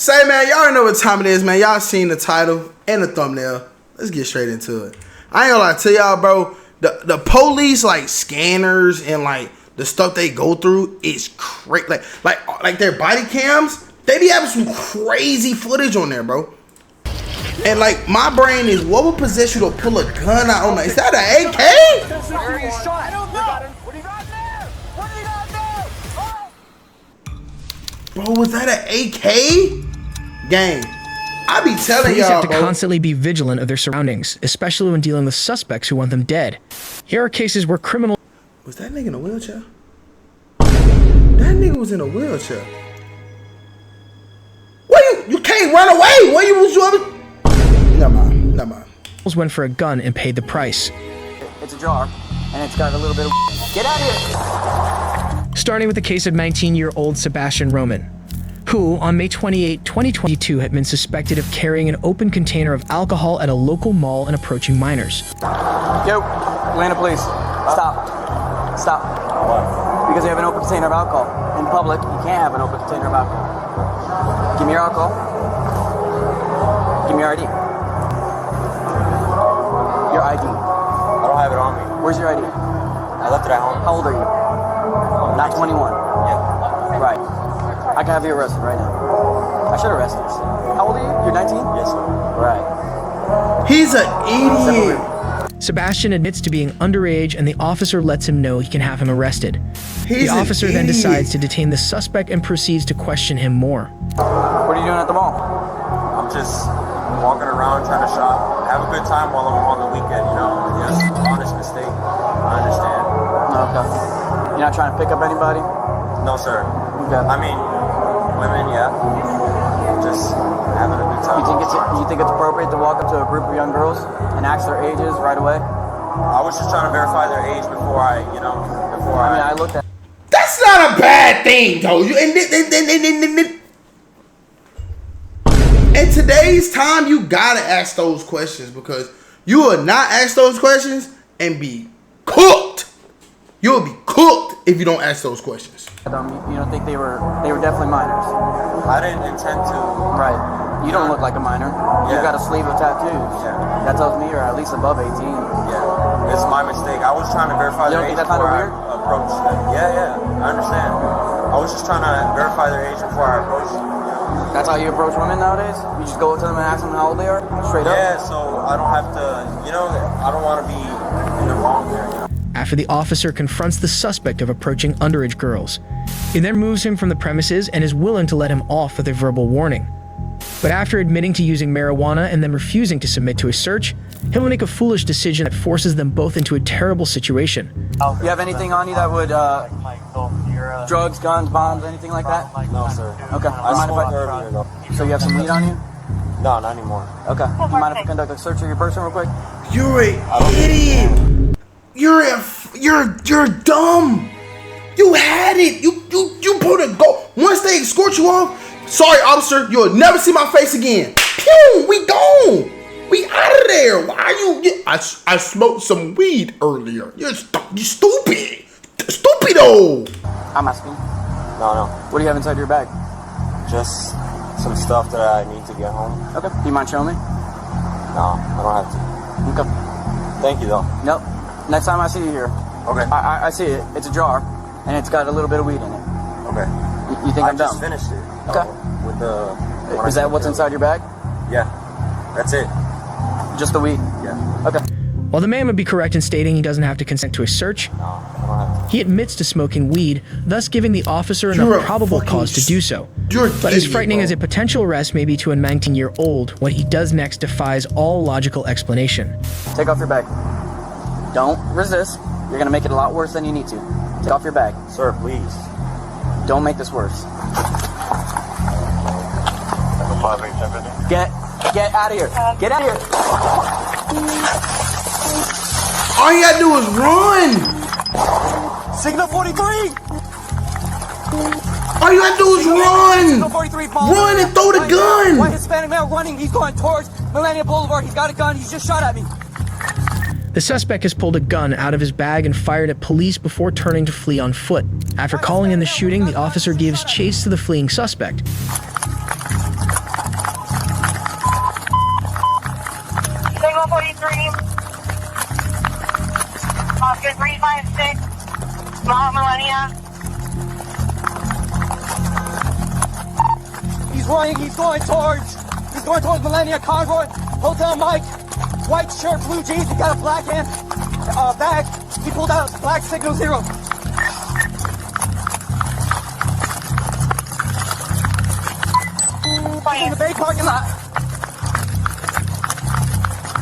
Say, man, y'all already know what time it is, man. Y'all seen the title and the thumbnail. Let's get straight into it. I ain't gonna lie to y'all, bro. The police, like, scanners and, like, the stuff they go through is crazy. Like their body cams, they be having some crazy footage on there, bro. And, like, my brain is, what would possess you to pull a gun out on that? Is that an AK? I don't know. What do you got there? What do you got there? Bro, was that an AK? Gang, I be telling Police y'all, have to bro. constantly be vigilant of their surroundings, especially when dealing with suspects who want them dead. Here are cases where criminals... Was that nigga in a wheelchair? That nigga was in a wheelchair. What you can't run away. What you was doing? Never mind. went for a gun and paid the price. It's a jar, and it's got a little bit of... Get out of here! Starting with the case of 19-year-old Sebastian Roman, who, on May 28, 2022, had been suspected of carrying an open container of alcohol at a local mall and approaching minors. Yo, Atlanta police, stop. Because you have an open container of alcohol. In public, you can't have an open container of alcohol. Give me your alcohol. Give me your ID. Your ID. I don't have it on me. Where's your ID? I left it at home. How old are you? Not 21. Yeah. Right. I can have you arrested right now. I should arrest you. How old are you? You're 19? Yes, sir. Right. He's an idiot. Sebastian admits to being underage, and the officer lets him know he can have him arrested. The officer then decides to detain the suspect and proceeds to question him more. What are you doing at the mall? I'm just walking around trying to shop. Have a good time while I'm on the weekend, you know? Yes, honest mistake. I understand. Okay. You're not trying to pick up anybody? No, sir. Okay. I mean, women, yeah. Just having a good time. You think it's appropriate to walk up to a group of young girls and ask their ages right away? I was just trying to verify their age before I looked at... That's not a bad thing, though. In today's time, you gotta ask those questions, because you will not ask those questions and be cooked. You'll be cooked if you don't ask those questions. You don't think they were definitely minors? I didn't intend to. Right. You don't look like a minor. Yeah. You've got a sleeve of tattoos. Yeah. That tells me you're at least above 18. Yeah. It's my mistake. I was trying to verify their age You don't think that's kind of weird? approached them. Yeah. I understand. I was just trying to verify their age before I approached them. That's how you approach women nowadays? You just go up to them and ask them how old they are? Straight up? Yeah, so I don't have to, I don't want to be in the wrong there, After the officer confronts the suspect of approaching underage girls, he then removes him from the premises and is willing to let him off with a verbal warning. But after admitting to using marijuana and then refusing to submit to a search, he'll make a foolish decision that forces them both into a terrible situation. You have anything on you that would, drugs, guns, bombs, anything like that? No, sir. Okay. I smoked earlier, though. So you have some weed on you? No, not anymore. Okay. Do you mind if I conduct a search of your person real quick? You're an idiot. You're dumb. You had it. You put a go. Once they escort you off, sorry, officer, you'll never see my face again. Pew, we gone. We out of there. Why are you? I smoked some weed earlier. You're stupid. Stupido. I'm asking. No. What do you have inside your bag? Just some stuff that I need to get home. Okay. Do you mind showing me? No, I don't have to. Okay. Thank you, though. Nope. Next time I see you here. Okay. I see it. It's a jar, and it's got a little bit of weed in it. Okay. You think I'm I just dumb? finished it. Okay. With the... Is that what's inside your bag? Yeah. That's it. Just the weed? Yeah. Okay. While the man would be correct in stating he doesn't have to consent to a search, No, I don't have to. he admits to smoking weed, thus giving the officer You're enough a probable fucking cause to do so. You're But as idiot, frightening bro. as a potential arrest may be to a 19-year-old, what he does next defies all logical explanation. Take off your bag. Don't resist. You're going to make it a lot worse than you need to. Take off your bag. Sir, please. Don't make this worse. Get out of here. Get out of here. All you gotta do is run. Signal 43. All you gotta do is run. Signal 43. Run and throw the gun. One Hispanic male running. He's going towards Millennium Boulevard. He's got a gun. He's just shot at me. The suspect has pulled a gun out of his bag and fired at police before turning to flee on foot. After calling in the shooting, the officer gives chase to the fleeing suspect. Oscar 356, Small Millennia. He's running, he's going towards Millennia Convoy. Hotel Mike, white shirt, blue jeans, he got a black bag. He pulled out black signal 0. In the Bay parking lot.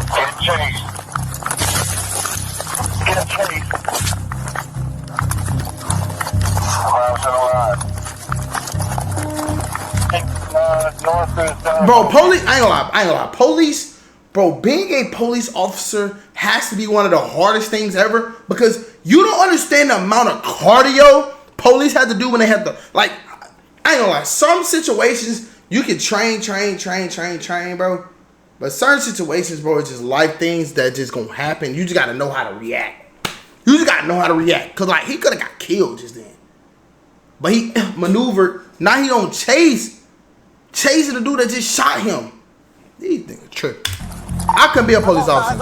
Get chased. Get chased. Miles north is Bro, police, I ain't gonna lie. Police, bro, being a police officer has to be one of the hardest things ever because you don't understand the amount of cardio police have to do when they have to, like, I ain't gonna lie. Some situations you can train, bro. But certain situations, bro, it's just life things that just gonna happen. You just gotta know how to react. Cause like he could have got killed just then. But he maneuvered. Now he don't chasing the dude that just shot him. These niggas tripping. I couldn't be a police officer.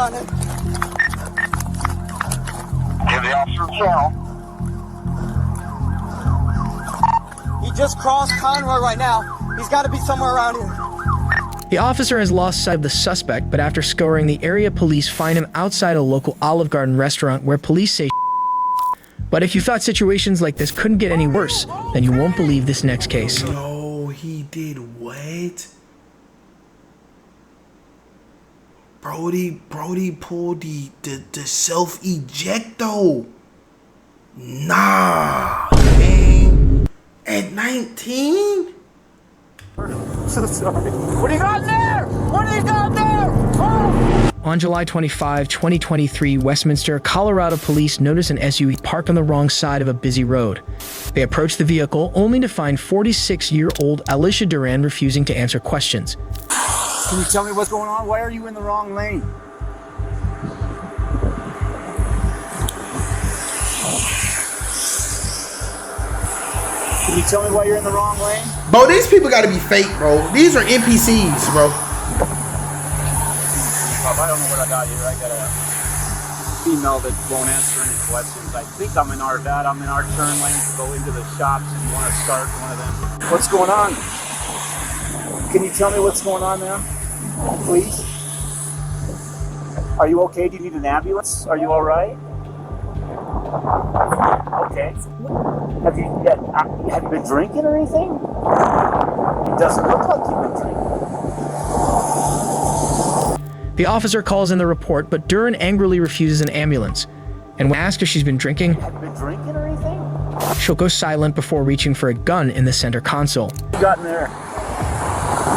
Give the officer a channel. He just crossed Conroy right now. He's got to be somewhere around here. The officer has lost sight of the suspect, but after scouring the area, police find him outside a local Olive Garden restaurant where police say But if you thought situations like this couldn't get any worse, then you won't believe this next case. No, he did what? Brody pulled the self-ejecto. Nah, man. At 19? So sorry. What do you got there? What do you got there? Oh! On July 25, 2023, Westminster, Colorado police notice an SUV parked on the wrong side of a busy road. They approach the vehicle only to find 46-year-old Alicia Duran refusing to answer questions. Can you tell me what's going on? Why are you in the wrong lane? Can you tell me why you're in the wrong lane? Bro, these people gotta be fake, bro. These are NPCs, bro. I don't know what I got here. I got a female that won't answer any questions. I think I'm in our turn lane to go into the shops and want to start one of them. What's going on? Can you tell me what's going on, ma'am? Please? Are you okay? Do you need an ambulance? Are you all right? Okay. Have you been drinking or anything? It doesn't look like you've been drinking. The officer calls in the report, but Duran angrily refuses an ambulance. And when asked if she's been drinking, Have you been drinking or anything? she'll go silent before reaching for a gun in the center console. What do you got in there?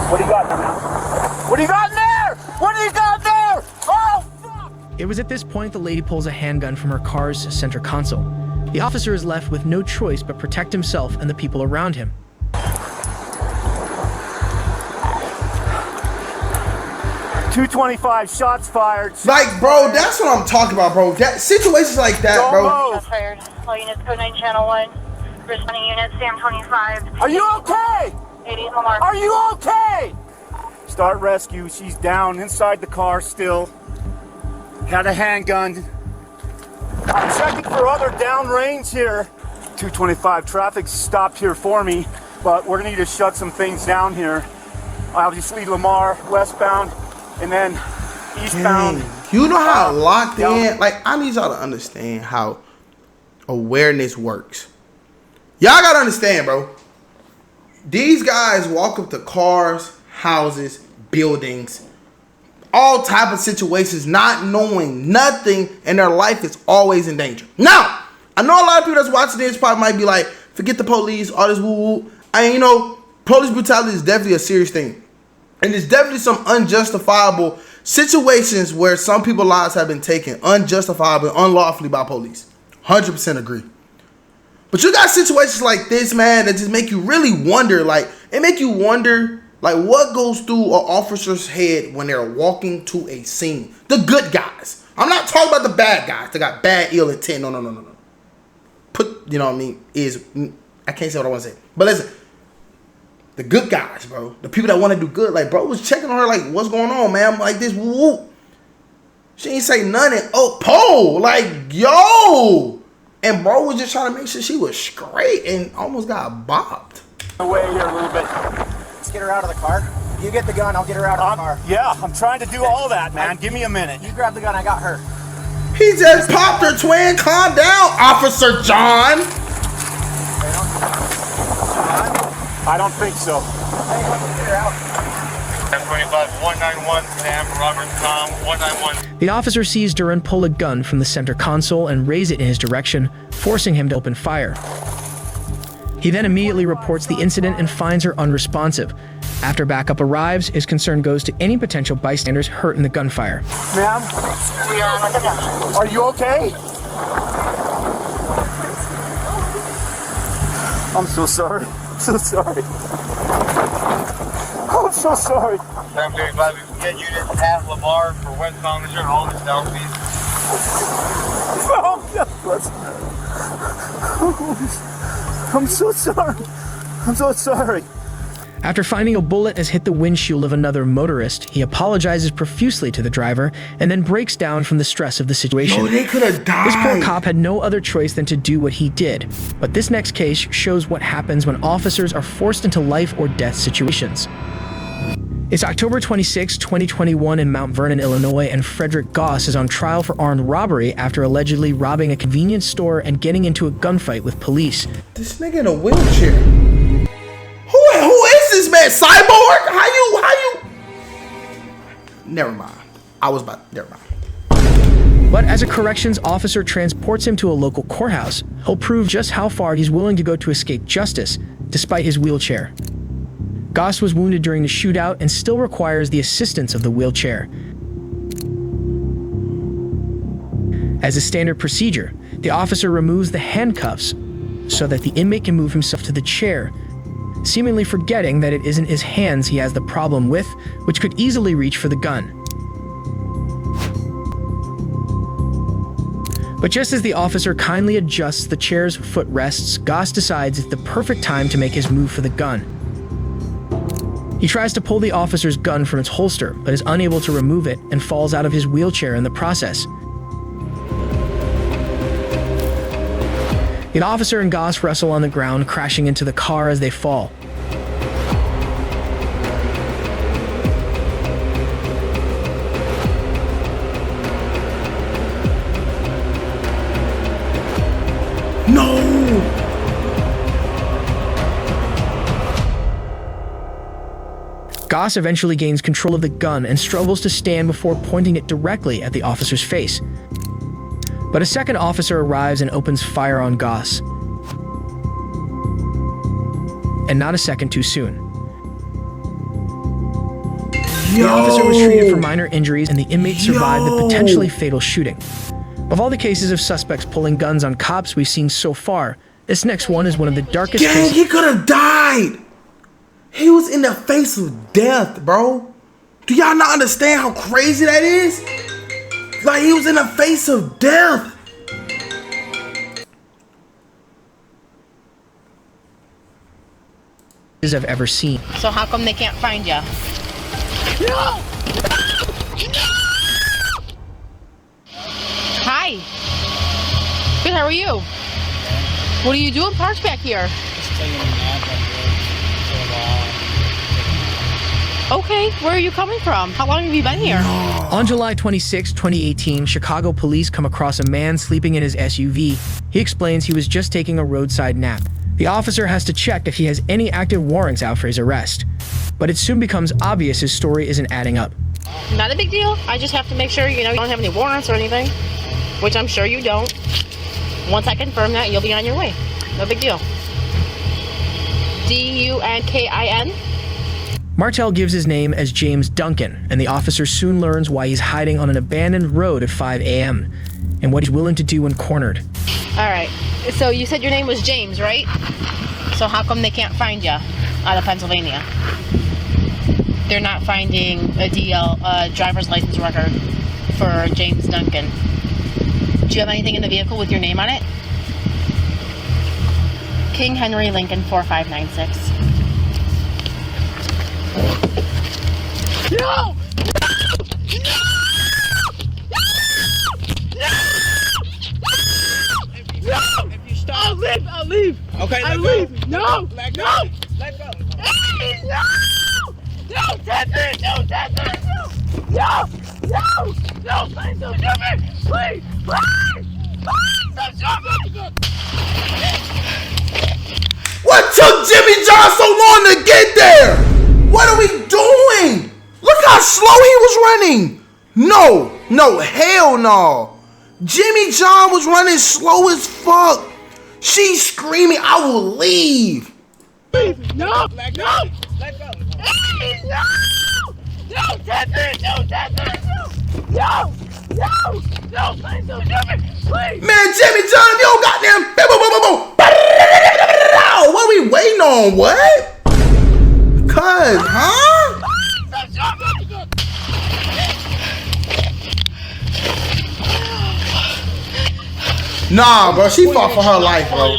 What do you got in there, ma'am? What do you got in there? What do you got in there? Oh, fuck! It was at this point the lady pulls a handgun from her car's center console. The officer is left with no choice but protect himself and the people around him. 225 shots fired. Like, bro, that's what I'm talking about, bro. That situations like that, bro. Shots fired. All units, code 9, channel 1. Responding unit, Sam 25. Are you okay? 88 Lamar. Are you okay? Start rescue. She's down inside the car still. Got a handgun. I'm checking for other downrange here. 225 traffic stopped here for me, but we're gonna need to shut some things down here. Obviously Lamar westbound and then eastbound. Dang. You know how locked in? Like, I need y'all to understand how awareness works. Y'all gotta understand, bro. These guys walk up to cars, houses, buildings, all type of situations, not knowing nothing, and their life is always in danger. Now, I know a lot of people that's watching this probably might be like, forget the police, all this woo-woo. Police brutality is definitely a serious thing. And there's definitely some unjustifiable situations where some people's lives have been taken unjustifiably, unlawfully by police. 100% agree. But you got situations like this, man, that just make you really wonder, like what goes through an officer's head when they're walking to a scene. The good guys. I'm not talking about the bad guys that got bad, ill intent. No. You know what I mean? I can't say what I want to say. But listen, the good guys, bro. The people that want to do good. Like, bro was checking on her like, what's going on, man? I'm like this, woo. She ain't say nothing. Oh, pole. Like, yo. And bro was just trying to make sure she was straight and almost got bopped. Away here a little bit. Let's get her out of the car. You get the gun, I'll get her out of the car. Yeah, I'm trying to do all that, man. Give me a minute. You grab the gun, I got her. He just popped her, twin. Calm down, Officer John. I don't think so. Hey, let's get her out. 1025, 191, Sam, Robert, Tom, 191. The officer sees Duran pull a gun from the center console and raise it in his direction, forcing him to open fire. He then immediately reports the incident and finds her unresponsive. After backup arrives, his concern goes to any potential bystanders hurt in the gunfire. Ma'am? Are you okay? I'm so sorry. I'm so sorry. I'm so sorry. 1035, we can get units at Lamar for West Palminger, all this down, please. I'm so sorry. I'm so sorry. After finding a bullet has hit the windshield of another motorist, he apologizes profusely to the driver and then breaks down from the stress of the situation. Yo, they could have died. This poor cop had no other choice than to do what he did. But this next case shows what happens when officers are forced into life or death situations. It's October 26, 2021 in Mount Vernon, Illinois, and Frederick Goss is on trial for armed robbery after allegedly robbing a convenience store and getting into a gunfight with police. This nigga in a wheelchair. Who is this man? Cyborg? How you? Never mind. Never mind. But as a corrections officer transports him to a local courthouse, he'll prove just how far he's willing to go to escape justice, despite his wheelchair. Goss was wounded during the shootout and still requires the assistance of the wheelchair. As a standard procedure, the officer removes the handcuffs so that the inmate can move himself to the chair, seemingly forgetting that it isn't his hands he has the problem with, which could easily reach for the gun. But just as the officer kindly adjusts the chair's footrests, Goss decides it's the perfect time to make his move for the gun. He tries to pull the officer's gun from its holster, but is unable to remove it and falls out of his wheelchair in the process. The officer and Goss wrestle on the ground, crashing into the car as they fall. No! Goss eventually gains control of the gun and struggles to stand before pointing it directly at the officer's face. But a second officer arrives and opens fire on Goss. And not a second too soon. The officer was treated for minor injuries and the inmate survived the potentially fatal shooting. Of all the cases of suspects pulling guns on cops we've seen so far, this next one is one of the darkest Dang, cases. he could have died. He was in the face of death, bro. Do y'all not understand how crazy that is? Like, he was in the face of death. I've ever seen. So how come they can't find you? No! Hi. Good, how are you? What are you doing parked back here? Okay, where are you coming from? How long have you been here? On July 26, 2018, Chicago police come across a man sleeping in his SUV. He explains he was just taking a roadside nap. The officer has to check if he has any active warrants out for his arrest. But it soon becomes obvious his story isn't adding up. Not a big deal. I just have to make sure, you don't have any warrants or anything, which I'm sure you don't. Once I confirm that, you'll be on your way. No big deal. D-U-N-K-I-N? Martell gives his name as James Duncan, and the officer soon learns why he's hiding on an abandoned road at 5 a.m. and what he's willing to do when cornered. All right. So you said your name was James, right? So how come they can't find you out of Pennsylvania? They're not finding a driver's license record for James Duncan. Do you have anything in the vehicle with your name on it? King Henry Lincoln 4596. No! No! No! leave. Okay, I let leave. go. No. Let go. No. Let go. Please, no. No, Teddy. No, Teddy. No. No. No. Please don't shoot me. Please. Please. Please don't shoot me. What took Jimmy John so long to get there? What are we doing? Look how slow he was running. No, hell no. Jimmy John was running slow as fuck. She's screaming, I will leave. Please, no. Let go. No. Let go. Please, no. No, Teddy. No, Teddy. No. No. No. Please don't shoot me. Please. Man, Jimmy John, if you don't goddamn. What are we waiting on? What? Cuz, huh? Nah, bro, she fought for her life, bro.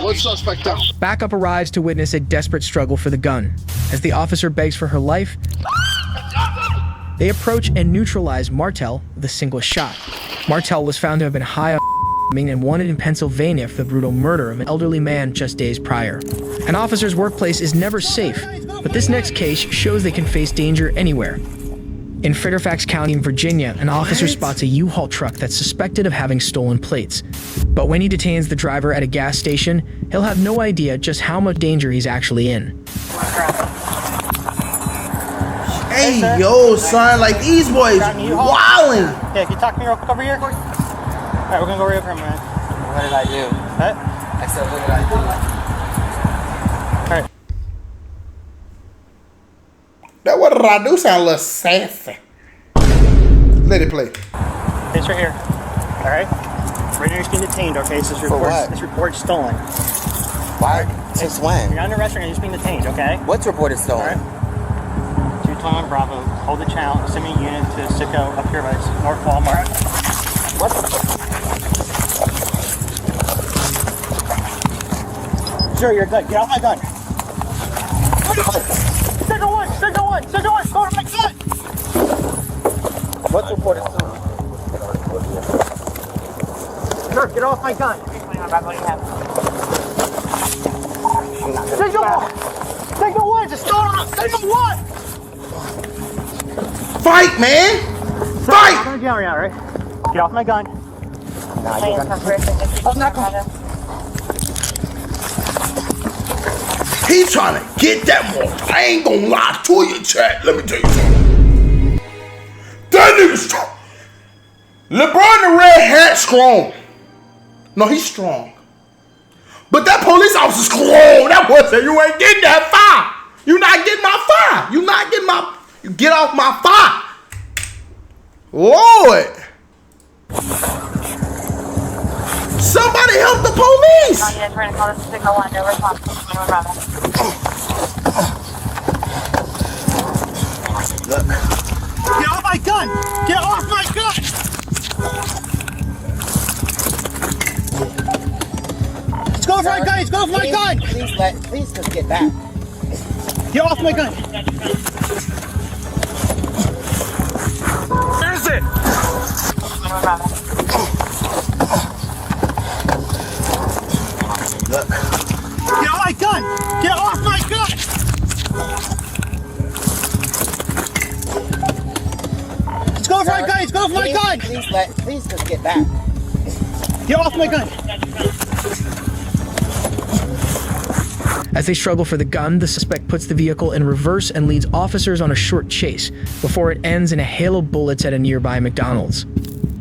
What suspect down? Backup arrives to witness a desperate struggle for the gun. As the officer begs for her life, they approach and neutralize Martel with a single shot. Martel was found to have been high on and wanted in Pennsylvania for the brutal murder of an elderly man just days prior. An officer's workplace is never safe, but this next case shows they can face danger anywhere. In Fairfax County in Virginia, an officer spots a U-Haul truck that's suspected of having stolen plates. But when he detains the driver at a gas station, he'll have no idea just how much danger he's actually in. Hey, yo, son, like these boys wildin'. Yeah, can you talk to me real quick over here? Alright, we're gonna go right over here, man. What did I do? What? I said, what did I do? Alright. That what did I do sound a little sassy. Let it play. It's right here. Alright? Right now you're being detained, okay? This report's stolen. Why? Since when? You're not in a restaurant, you're just being detained, okay? What's reported stolen? Alright? 221 Bravo, hold the channel, send me a unit to Sicko up here by North Walmart. What the? Sure, you're good. Get off my gun. Sicko one, go to my gun! What's reported stolen? Sure, get off my gun. Sicko one, just throw it on. Sicko one! Fight, man! I'm Fight! gonna get right, right? Get off my gun. Nah, you're gonna... I'm not going. He trying to get that more. I ain't gonna lie to you, chat. Let me tell you something. That nigga's strong. LeBron the red hat strong. No, he's strong. But that police officer's strong. That boy said you ain't getting that fire. You not getting my fire. You not getting my. You get off my fire. Lord. Somebody help the police. Look. Get off my gun! Get off my gun! Let's go for my gun! Let's go for my gun! Please just get back. Get off my gun! Where is it? Look. Get off my gun! Get off my gun! Let's go for my gun! Let's go for my gun! Please just get back. Get off my gun! As they struggle for the gun, the suspect puts the vehicle in reverse and leads officers on a short chase before it ends in a hail of bullets at a nearby McDonald's.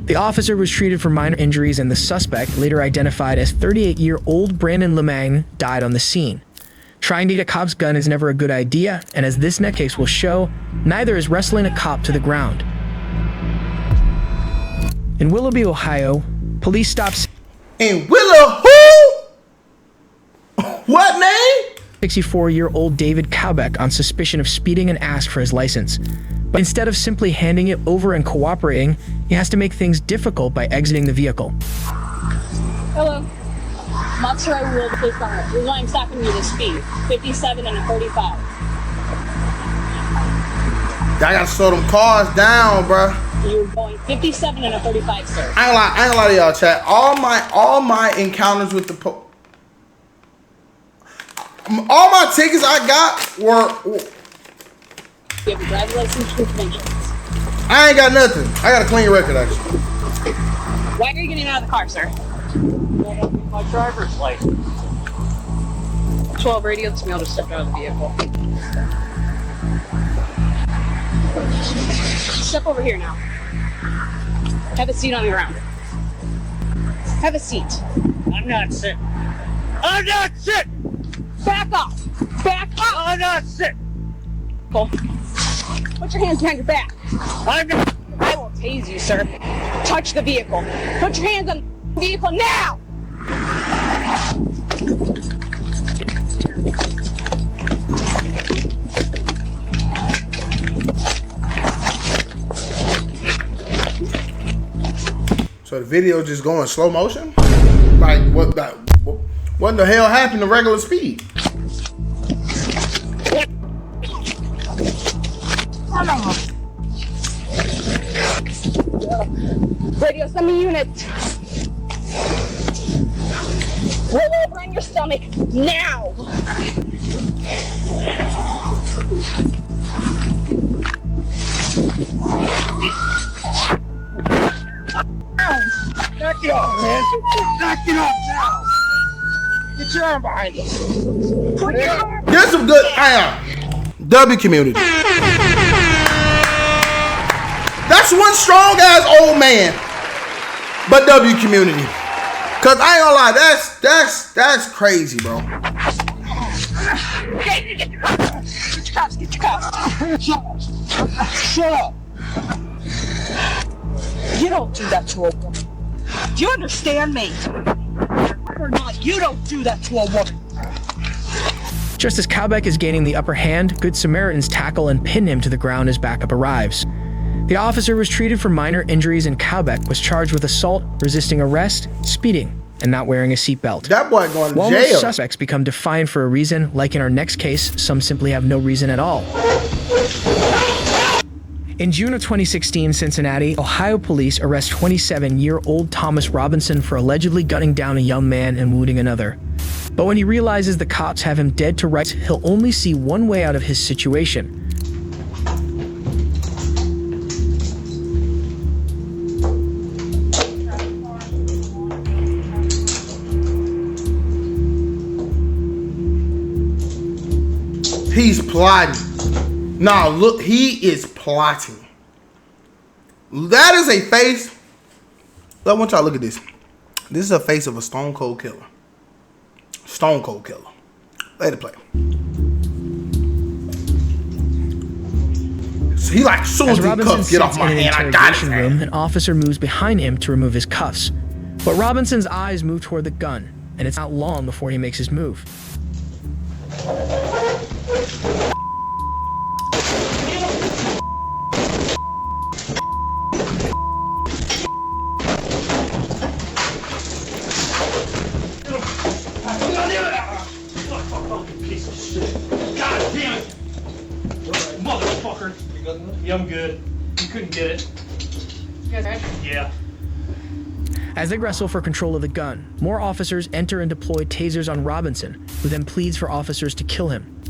The officer was treated for minor injuries and the suspect, later identified as 38-year-old Brandon Lemagne, died on the scene. Trying to get a cop's gun is never a good idea, and as this next case will show, neither is wrestling a cop to the ground. In Willoughby, Ohio, police stopped In Willow who? What name? 64-year-old David Cowbeck on suspicion of speeding and asked for his license. But instead of simply handing it over and cooperating, he has to make things difficult by exiting the vehicle. Hello. I'm not sure I will police car. This is why I'm stopping you to speed. 57 and a 35. I gotta slow them cars down, bro. You're going 57 and a 35, sir. I ain't gonna lie to y'all, chat. All my encounters with the All my tickets I got were. You have a driver's license, confrontations. I ain't got nothing. I got a clean record actually. Why are you getting out of the car, sir? My driver's license. 12 radio to me, I'll just step out of the vehicle. Step over here now. Have a seat on the ground. Have a seat. I'm not sitting. I'm not sitting! Back off! Back up! I'm not sitting! Put your hands behind your back. I'm not. I will tase you, sir. Touch the vehicle. Put your hands on the vehicle now! So the video just going slow motion? Like what in the hell happened to regular speed? Radio, send me unit. Roll over on your stomach now. Knock it off, man. Knock it off now. Get your arm behind you. Put your arm. Get some good W community. That's one strong ass old man. But W community. Cause I ain't gonna lie, that's crazy, bro. Get your cuffs, get your cuffs. Shut up. You don't do that to a woman. Do you understand me? Or not, you don't do that to a woman. Just as Cowbeck is gaining the upper hand, Good Samaritans tackle and pin him to the ground as backup arrives. The officer was treated for minor injuries and Cowbeck was charged with assault, resisting arrest, speeding, and not wearing a seatbelt. That boy going to While jail. most suspects become defiant for a reason, like in our next case, some simply have no reason at all. In June of 2016, Cincinnati, Ohio police arrest 27-year-old Thomas Robinson for allegedly gunning down a young man and wounding another. But when he realizes the cops have him dead to rights, he'll only see one way out of his situation. He's plotting. Nah, look, he is plotting. That is a face. I want y'all to look at this. This is a face of a stone cold killer. Stone cold killer. Let it play. So he like, soon as the cuffs get off my hand, I got his room, an officer moves behind him to remove his cuffs. But Robinson's eyes move toward the gun, and it's not long before he makes his move. Yeah, I'm good. You couldn't get it. You guys ready? Yeah. As they wrestle for control of the gun, more officers enter and deploy tasers on Robinson, who then pleads for officers to kill him.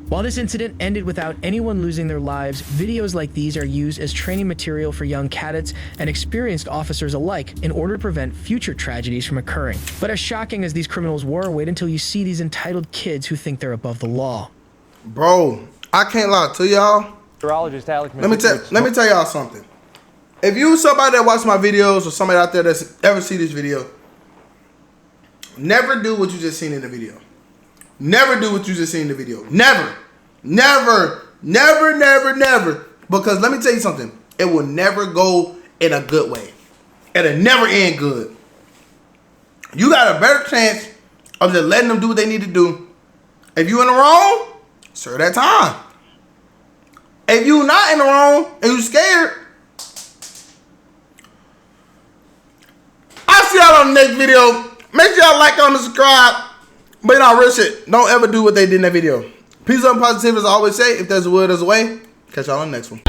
While this incident ended without anyone losing their lives, videos like these are used as training material for young cadets and experienced officers alike in order to prevent future tragedies from occurring. But as shocking as these criminals were, wait until you see these entitled kids who think they're above the law. Bro, I can't lie to y'all. Let me tell y'all something. If you somebody that watch my videos or somebody out there that's ever see this video, never do what you just seen in the video. Never do what you just seen in the video. Never. Never. Never, never, never. Because let me tell you something. It will never go in a good way. It'll never end good. You got a better chance of just letting them do what they need to do. If you in the wrong, serve that time. If you not in the wrong and you scared, I'll see y'all on the next video. Make sure y'all like, comment, subscribe. But you know, real shit, don't ever do what they did in that video. Peace, love, and positivity, as I always say. If there's a will, there's a way. Catch y'all on the next one.